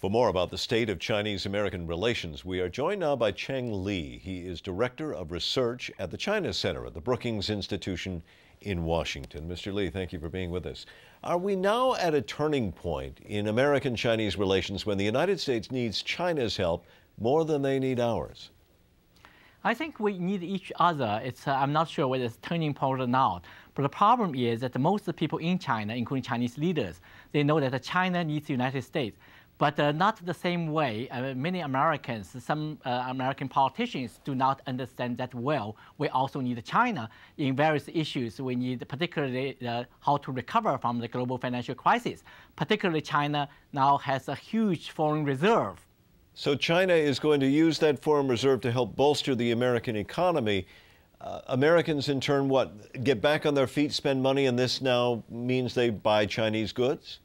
For more about the state of Chinese-American relations, we are joined now by Cheng Li. He is Director of Research at the China Center at the Brookings Institution in Washington. Mr. Li, thank you for being with us. Are we now at a turning point in American-Chinese relations when the United States needs China's help more than they need ours? I think we need each other. I'm not sure whether it's turning point or not. But the problem is that most of the people in China, including Chinese leaders, they know that China needs the United States. But not the same way. Many Americans, some American politicians do not understand that well. We also need China in various issues. We need particularly how to recover from the global financial crisis. Particularly China now has a huge foreign reserve. So China is going to use that foreign reserve to help bolster the American economy. Americans, in turn, what? Get back on their feet, spend money, and this now means they buy Chinese goods?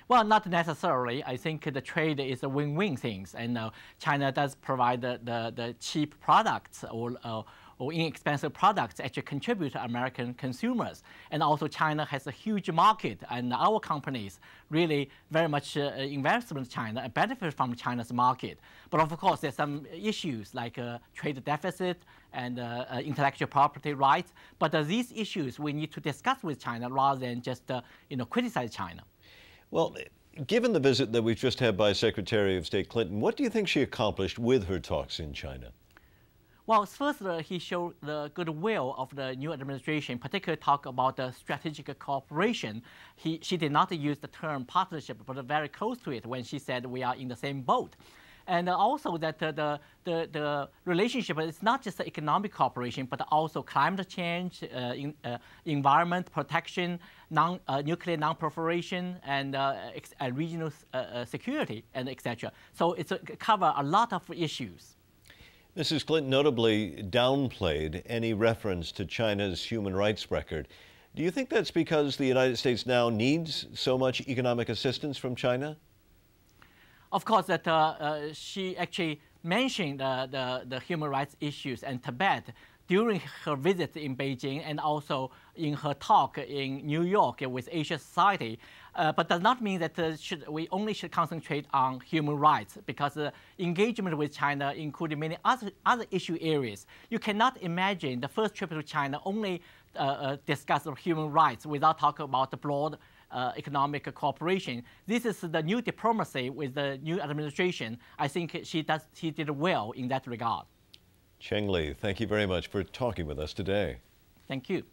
Well, not necessarily. I think the trade is a win-win thing, and China does provide the cheap products or inexpensive products actually contribute to American consumers. And also China has a huge market, and our companies really very much invest in China and benefit from China's market. But of course, there's some issues like trade deficit and intellectual property rights. But these issues we need to discuss with China rather than just criticize China. Well, given the visit that we've just had by Secretary of State Clinton, what do you think she accomplished with her talks in China? Well, first, he showed the goodwill of the new administration, particularly talk about the strategic cooperation. She did not use the term partnership, but very close to it when she said we are in the same boat. And also that the relationship is not just the economic cooperation, but also climate change, environment protection, nuclear non-proliferation, and regional security, and etc. So it covers a lot of issues. Mrs. Clinton notably downplayed any reference to China's human rights record. Do you think that's because the United States now needs so much economic assistance from China? Of course, that she actually mentioned the human rights issues and Tibet during her visit in Beijing and also in her talk in New York with Asia Society, but does not mean that we only should concentrate on human rights, because engagement with China included many other issue areas. You cannot imagine the first trip to China only discuss human rights without talking about the broad economic cooperation. This is the new diplomacy with the new administration. I think she did well in that regard. Cheng Li, thank you very much for talking with us today. Thank you.